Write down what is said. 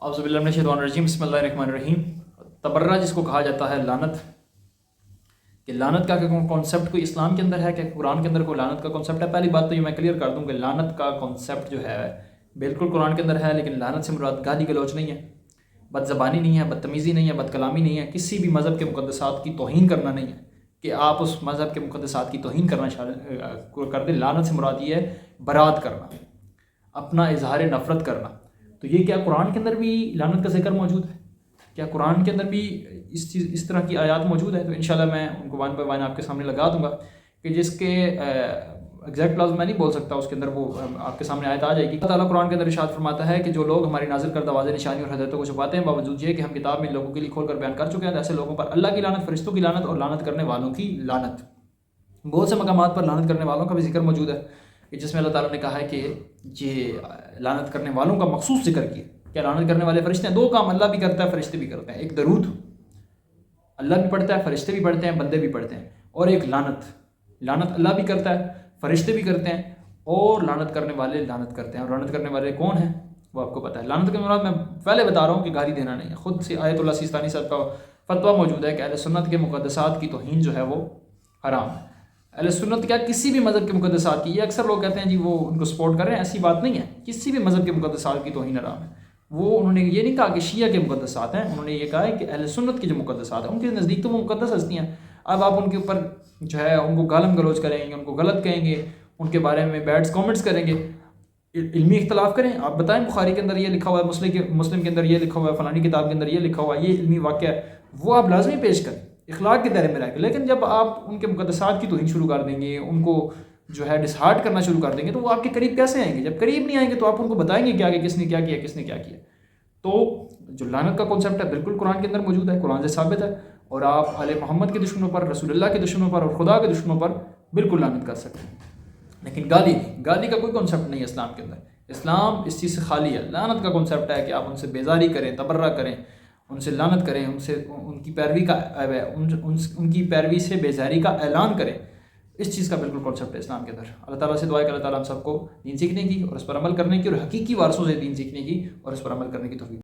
اعوذ باللہ من الشیطان الرجیم بسم اللہ الرحمن الرحیم۔ تبرہ جس کو کہا جاتا ہے لعنت، کہ لعنت کا کانسیپٹ کوئی اسلام کے اندر ہے کہ قرآن کے اندر کوئی لعنت کا کانسیپٹ ہے؟ پہلی بات تو یہ میں کلیئر کر دوں کہ لعنت کا کانسیپٹ جو ہے بالکل قرآن کے اندر ہے، لیکن لعنت سے مراد گالی گلوچ نہیں ہے، بد زبانی نہیں ہے، بدتمیزی نہیں ہے، بد کلامی نہیں ہے، کسی بھی مذہب کے مقدسات کی توہین کرنا نہیں ہے کہ آپ اس مذہب کے مقدسات کی توہین کرنا کر دیں۔ لعنت سے مراد یہ ہے برات کرنا، اپنا اظہار نفرت کرنا۔ تو یہ کیا قرآن کے اندر بھی لعنت کا ذکر موجود ہے؟ کیا قرآن کے اندر بھی اس طرح کی آیات موجود ہے؟ تو انشاءاللہ میں ان کو ون بائی ون آپ کے سامنے لگا دوں گا کہ جس کے ایگزیکٹ لفظ میں نہیں بول سکتا، اس کے اندر وہ آپ کے سامنے آیت آ جائے گی۔ اللہ تعالیٰ قرآن کے اندر ارشاد فرماتا ہے کہ جو لوگ ہماری نازل کردہ واضح نشانی اور ہدایتوں کو چھپاتے ہیں، باوجود یہ کہ ہم کتاب میں لوگوں کے لیے کھول کر بیان کر چکے ہیں، ایسے لوگوں پر اللہ کی لعنت، فرشتوں کی لعنت اور لعنت کرنے والوں کی لعنت۔ بہت سے مقامات پر لعنت کرنے والوں کا بھی ذکر موجود ہے کہ جس میں اللہ تعالیٰ نے کہا ہے کہ یہ لعنت کرنے والوں کا مخصوص ذکر کیا۔ کیا لعنت کرنے والے فرشتے ہیں؟ دو کام اللہ بھی کرتا ہے، فرشتے بھی کرتے ہیں۔ ایک درود، اللہ بھی پڑھتا ہے، فرشتے بھی پڑھتے ہیں، بندے بھی پڑھتے ہیں، اور ایک لعنت، لعنت اللہ بھی کرتا ہے، فرشتے بھی کرتے ہیں، اور لعنت کرنے والے لعنت کرتے ہیں۔ اور لعنت کرنے والے کون ہیں وہ آپ کو پتہ ہے۔ لعنت کے مراد میں پہلے بتا رہا ہوں کہ گالی دینا نہیں ہے، خود سے آیت اللہ سیستانی صاحب کا فتویٰ موجود ہے کہ اہل سنت کے مقدسات کی توہین جو ہے وہ حرام ہے۔ اہل سنت کیا کسی بھی مذہب کے مقدسات کی، یہ اکثر لوگ کہتے ہیں جی وہ ان کو سپورٹ کر رہے ہیں، ایسی بات نہیں ہے، کسی بھی مذہب کے مقدسات کی توہین حرام ہے۔ وہ انہوں نے یہ نہیں کہا کہ شیعہ کے مقدسات ہیں، انہوں نے یہ کہا ہے کہ اہل سنت کی جو مقدسات ہیں ان کے نزدیک تو وہ مقدس ہستی ہیں۔ اب آپ ان کے اوپر جو ہے ان کو گالم گلوچ کریں گے، ان کو غلط کہیں گے، ان کے بارے میں بیڈس کامنٹس کریں گے، علمی اختلاف کریں، آپ بتائیں بخاری کے اندر یہ لکھا ہوا ہے، مسلم کے اندر یہ لکھا ہوا ہے، فلانی کتاب کے اندر یہ لکھا ہوا ہے، یہ علمی واقعہ ہے، وہ آپ لازمی پیش کریں، اخلاق کے دائرے میں رہ کے۔ لیکن جب آپ ان کے مقدسات کی توہین شروع کر دیں گے، ان کو جو ہے ڈسہارٹ کرنا شروع کر دیں گے، تو وہ آپ کے قریب کیسے آئیں گے؟ جب قریب نہیں آئیں گے تو آپ ان کو بتائیں گے کیا کہ کس نے کیا کیا، کس نے کیا کیا۔ تو جو لعنت کا کانسیپٹ ہے بالکل قرآن کے اندر موجود ہے، قرآن سے ثابت ہے، اور آپ آل محمد کے دشمنوں پر، رسول اللہ کے دشمنوں پر اور خدا کے دشمنوں پر بالکل لعنت کر سکتے ہیں، لیکن گالی نہیں۔ گالی کا کوئی کانسیپٹ نہیں ہے اسلام کے اندر، اسلام اس چیز سے خالی ہے۔ لعنت کا کانسیپٹ ہے کہ آپ ان سے بیزاری کریں، تبرہ کریں، ان سے لعنت کریں، ان کی پیروی کا ان کی پیروی سے بیزاری کا اعلان کریں۔ اس چیز کا بالکل کانسیپٹ ہے اسلام کے اندر۔ اللہ تعالیٰ سے دعا ہے کہ اللہ تعالیٰ ہم سب کو دین سیکھنے کی اور اس پر عمل کرنے کی، اور حقیقی وارثوں سے دین سیکھنے کی اور اس پر عمل کرنے کی توفیق